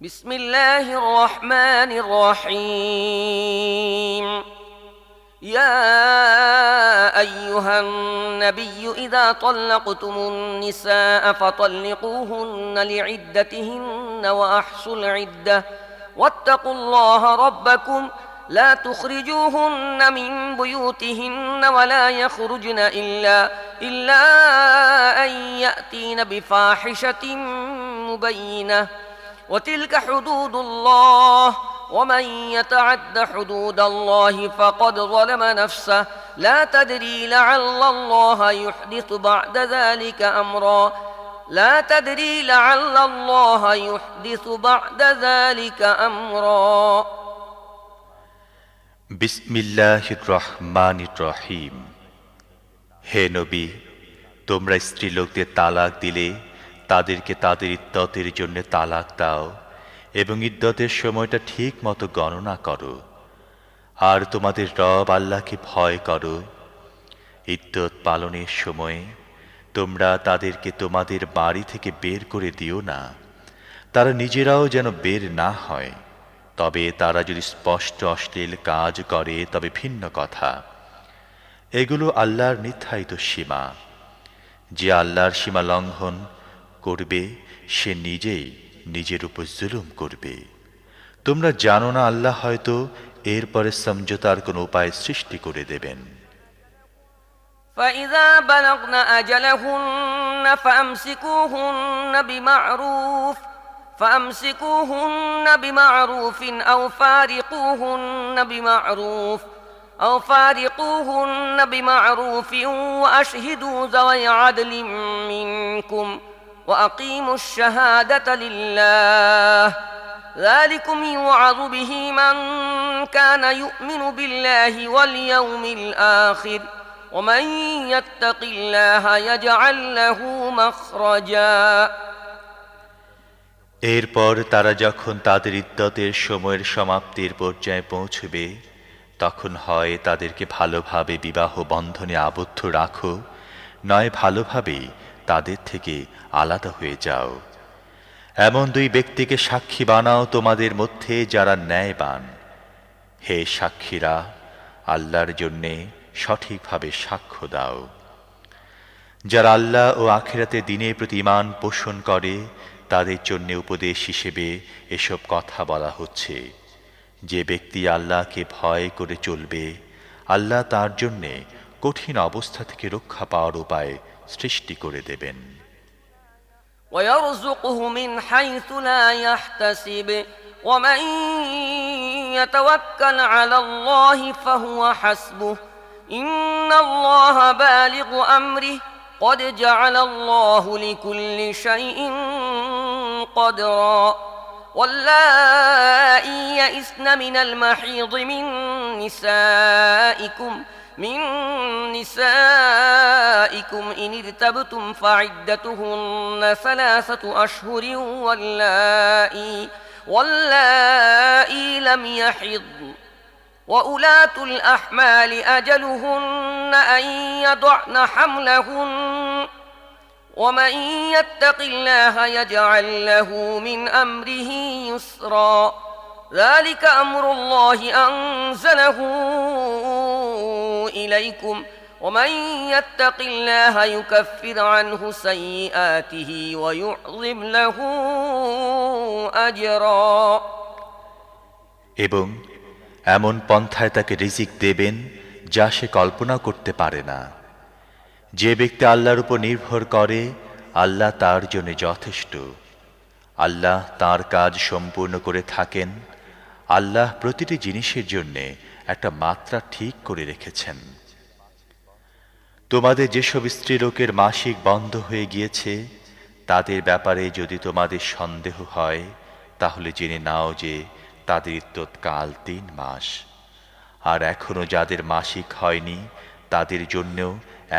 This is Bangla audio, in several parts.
بسم الله الرحمن الرحيم يا أيها النبي إذا طلقتم النساء فطلقوهن لعدتهن وأحصوا العدة واتقوا الله ربكم لا تخرجوهن من بيوتهن ولا يخرجن إلا أن يأتين بفاحشة مبينة وتلك حدود الله ومن يتعد حدود الله فقد ظلم نفسه لا تدري لعل الله يحدث بعد ذلك أمرا لا تدري لعل الله يحدث بعد ذلك أمرا বিসমিল্লাহির রহমানির রহিম। হে নবী, তোমরা স্ত্রীলোকদের তালাক দিলে তাদেরকে তাদের ইদ্দতের জন্য তালাক দাও এবং ইদ্দতের সময়টা ঠিক মতো গণনা করো, আর তোমাদের রব আল্লাহকে ভয় করো। ইদ্দত পালনের সময়ে তোমরা তাদেরকে তোমাদের বাড়ি থেকে বের করে দিও না, তারা নিজেরাও যেন বের না হয়। তবে তারা যদি স্পষ্ট অশ্লীল কাজ করে তবে ভিন্ন কথা। এগুলো আল্লাহর নির্ধারিত সীমা। যে আল্লাহর সীমা লঙ্ঘন করবে সে নিজেই নিজের উপর জুলুম করবে। তোমরা জানো না আল্লাহ হয়তো এরপরে সমঝোতার কোনো উপায় সৃষ্টি করে দেবেন। فإذا بلغن أجلهن فأمسكوهن بمعروف أو فارقوهن بمعروف وأشهدوا ذوي عدل منكم وأقيموا الشهادة لله ذلكم يوعظ به من كان يؤمن بالله واليوم الآخر ومن يتق الله يجعل له مخرجا এরপর তারা যখন তাদের ইদ্দতের সময়ের সমাপ্তির পর্যায়ে পৌঁছবে তখন হয় তাদেরকে ভালোভাবে বিবাহ বন্ধনে আবদ্ধ রাখো, নয় ভালোভাবেই তাদের থেকে আলাদা হয়ে যাও। এমন দুই ব্যক্তিকে সাক্ষী বানাও তোমাদের মধ্যে যারা ন্যায়বান। হে সাক্ষীরা, আল্লাহর জন্যে সঠিকভাবে সাক্ষ্য দাও। যারা আল্লাহ ও আখিরাতের দিনের প্রতি ঈমান পোষণ করে তাদের জন্য উপদেশ হিসেবে এসব কথা বলা হচ্ছে। যে ব্যক্তি আল্লাহকে ভয় করে চলবে, আল্লাহ তার জন্য কঠিন অবস্থা থেকে রক্ষা পাওয়ার উপায় সৃষ্টি করে দেবেন। ويرزقه من حيث لا يحتسب ومن يتوكل على الله فهو حسبه إن الله بالغ أمره قد جعل الله لكل شيء قدرا واللائي يئسن من المحيض من نسائكم إن ارتبتم فعدتهن 3 أشهر واللائي لم يحضن وأولاة الأحمال أجلهن أن يضعن حملهن ومن يتق الله يجعل له من أمره يسرا ذلك أمر الله أنزله إليكم ومن يتق الله يكفر عنه سيئاته ويعظم له أجرا এবং এমন পন্থায় তাকে রিজিক দেবেন যা সে কল্পনা করতে পারে না। যে ব্যক্তি আল্লাহর উপর নির্ভর করে আল্লাহ তার জন্য যথেষ্ট। আল্লাহ তার কাজ সম্পূর্ণ করে থাকেন। আল্লাহ প্রতিটি জিনিসের জন্য একটা মাত্রা ঠিক করে রেখেছেন। তোমাদের যেসব স্ত্রীলোকের মাসিক বন্ধ হয়ে গিয়েছে তাদের ব্যাপারে যদি তোমাদের সন্দেহ হয় তাহলে জেনে নাও যে তাদের ইদ্দতকাল 3 মাস। আর এখনো যাদের মাসিক হয়নি তাদের জন্যও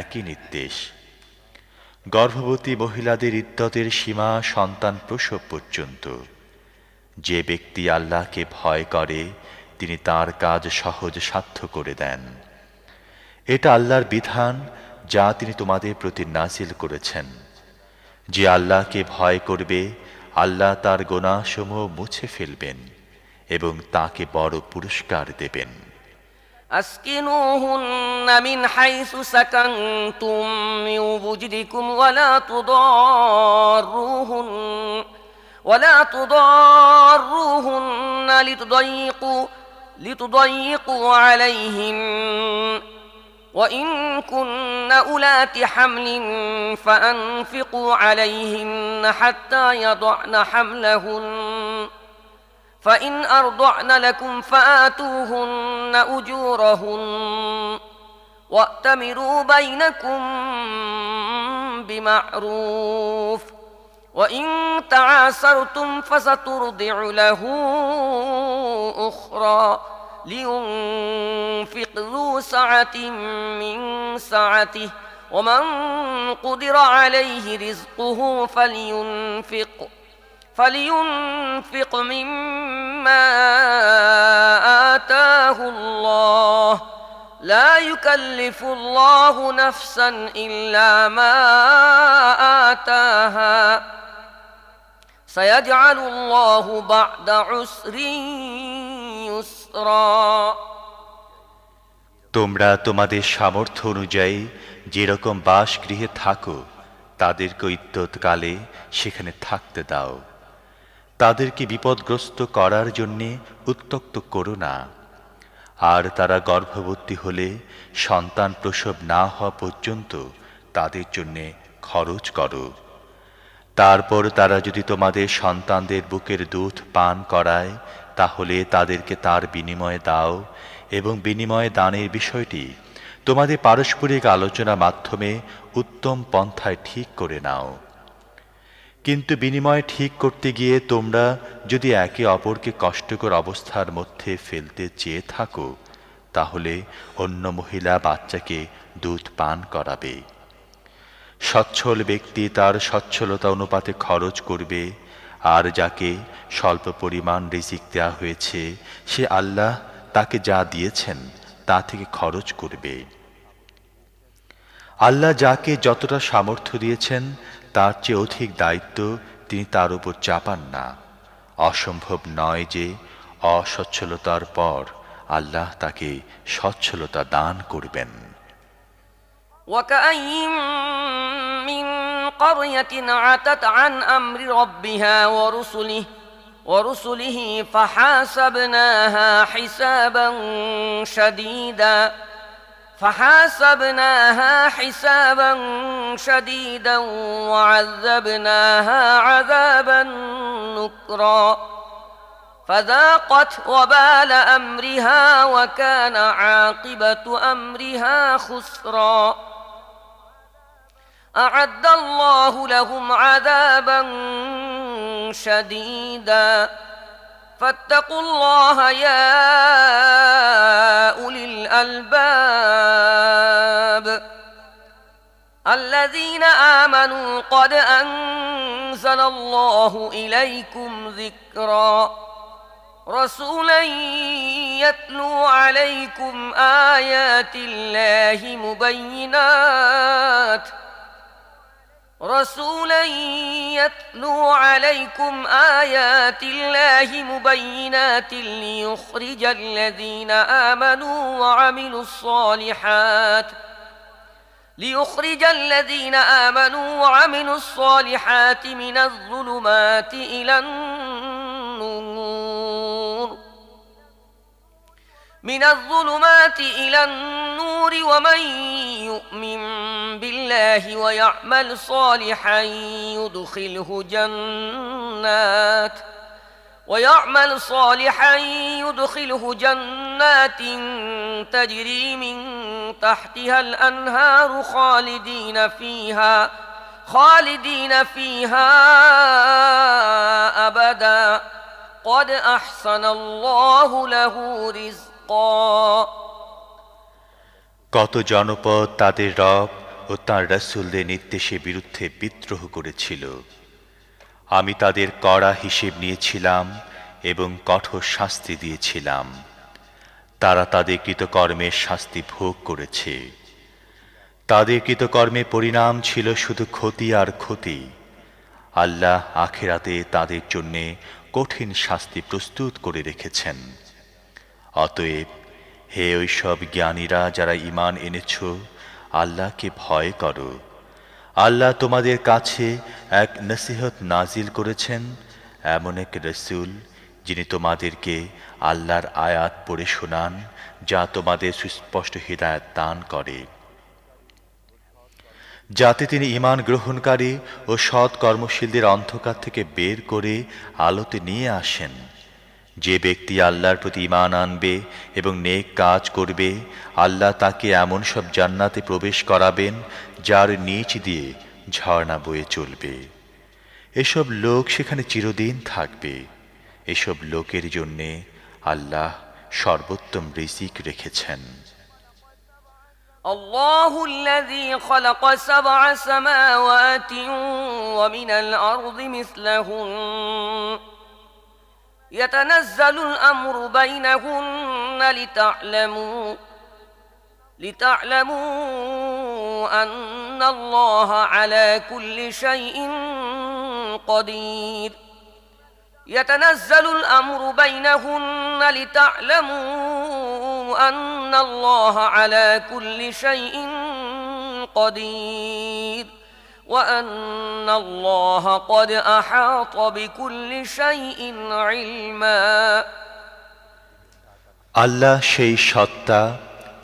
একই নির্দেশ। গর্ভবতী মহিলাদের ইদ্দতের সীমা সন্তান প্রসব পর্যন্ত। যে ব্যক্তি আল্লাহকে ভয় করে তিনি তার কাজ সহজ সাধ্য করে দেন। এটা আল্লাহর বিধান যা তিনি তোমাদের প্রতি নাজিল করেছেন। যে আল্লাহকে ভয় করবে আল্লাহ তার গুনাহসমূহ মুছে ফেলবেন এবং তাকে বড় পুরস্কার দেবেন। أسكنوهن من حيث سكنتم من وجدكم ولا تضاروهن لتضيقوا عليهن وإن كن أولات حمل فأنفقوا عليهن حتى يضعن حملهن فإن أرضعن لكم فآتوهن أجورهن وأتمروا بينكم بمعروف وإن تعاسرتم فسترضع له أخرى لينفق ذو سعة من سعته ومن قدر عليه رزقه فلينفق مما آتاه الله لا يكلف الله نفسا إلا ما آتاها سيجعل الله بعد عسر يسرا তোমরা তোমাদের সামর্থ্য অনুযায়ী যেরকম বাসগৃহে থাকো তাদেরকে ইদ্যৎকালে সেখানে থাকতে দাও। তাদেরকে বিপদগ্রস্ত করার জন্যে উত্ত্যক্ত করো না। আর তারা গর্ভবতী হলে সন্তান প্রসব না হওয়া পর্যন্ত তাদের জন্যে খরচ করো। তারপর তারা যদি তোমাদের সন্তানদের বুকের দুধ পান করায় তাহলে তাদেরকে তার বিনিময়ে দাও এবং বিনিময়ে দানের বিষয়টি তোমাদের পারস্পরিক আলোচনার মাধ্যমে উত্তম পন্থায় ঠিক করে নাও। কিন্তু বিনিময় ঠিক করতে গিয়ে তোমরা যদি একে অপরকে কষ্টকর অবস্থার মধ্যে ফেলতে চেয়ে থাকো তাহলে অন্য মহিলা বাচ্চাকে দুধ পান করাবে। সচ্ছল ব্যক্তি তার সচ্ছলতা অনুপাতে খরচ করবে, আর যাকে স্বল্প পরিমাণ রিজিক দেওয়া হয়েছে সে আল্লাহ তাকে যা দিয়েছেন তা থেকে খরচ করবে। আল্লাহ যাকে যতটা সামর্থ্য দিয়েছেন তার চেয়ে অধিক দায়িত্ব তিনি তার উপর চাপান না। অসম্ভব নয় যে অসচ্ছলতার পর আল্লাহ তাকে সচ্ছলতা দান করবেন। وكأين من قرية عتت عن أمر ربها ورسله فحاسبناها حسابا شديدا وعذبناها عذابا نكرا فذاقت وبال أمرها وكان عاقبة أمرها خسرا أعد الله لهم عذابا شديدا فاتقوا الله يا أولي الألباب الذين آمنوا قد أنزل الله إليكم ذكرا رسولا يتلو عليكم آيات الله مبينات ليخرج الذين آمنوا وعملوا الصالحات من الظلمات إلى النور ومن يؤمن بالله ويعمل صالحا يدخله جنات تجري من تحتها الأنهار خالدين فيها أبدا قد أحسن الله له رزقا কত জনপদ তাদের রব ও তাঁর রাসূলদের নির্দেশের বিরুদ্ধে বিদ্রোহ করেছিল। আমি তাদের কড়া হিসেব নিয়েছিলাম এবং কঠোর শাস্তি দিয়েছিলাম। তারা তাদের কৃতকর্মের শাস্তি ভোগ করেছে। তাদের কৃতকর্মের পরিণাম ছিল শুধু ক্ষতি আর ক্ষতি। আল্লাহ আখিরাতে তাদের জন্যে কঠিন শাস্তি প্রস্তুত করে রেখেছেন। অতএব হে ওই সব জ্ঞানীরা যারা ঈমান এনেছ, আল্লাহকে ভয় করো। আল্লাহ তোমাদের কাছে এক নসিহত নাজিল করেছেন, এমন এক রসূল যিনি তোমাদেরকে আল্লাহর আয়াত পড়ে শোনান, যা তোমাদের সুস্পষ্ট হিদায়াত দান করে, যাতে তিনি ঈমান গ্রহণকারী ও সৎ কর্মশীলদের অন্ধকার থেকে বের করে আলোতে নিয়ে আসেন। যে ব্যক্তি আল্লাহর প্রতি ঈমান আনবে এবং নেক কাজ করবে, আল্লাহ তাকে এমন সব জান্নাতে প্রবেশ করাবেন যার নিচ দিয়ে ঝর্ণা বয়ে চলবে। এসব লোক সেখানে চিরদিন থাকবে। এসব লোকের জন্যে আল্লাহ সর্বোত্তম রিজিক রেখেছেন। الله الذي خلق 7 سماوات ومن الأرض مثلهن يتنزل الأمر بينهن لتعلموا أن الله على كل شيء قدير يتنزل الأمر بينهن لتعلموا أن الله على كل شيء قدير وأن الله قد أحاط بكل شيء علما আল্লাহ সেই সত্তা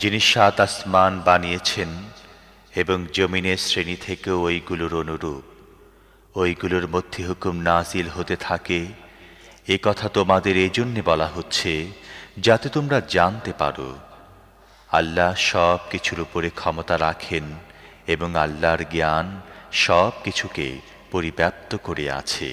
যিনি 7 আসমান বানিয়েছেন এবং জমিনের শ্রেণী থেকে ওইগুলোর অনুরূপ, ওইগুলোর মধ্যে হুকুম নাজিল হতে থাকে। এ কথা তোমাদের এই জন্যে বলা হচ্ছে যাতে তোমরা জানতে পারো আল্লাহ সব কিছুর উপরে ক্ষমতা রাখেন এবং আল্লাহর জ্ঞান সব কিছুকে পরিব্যাপ্ত করে আছে।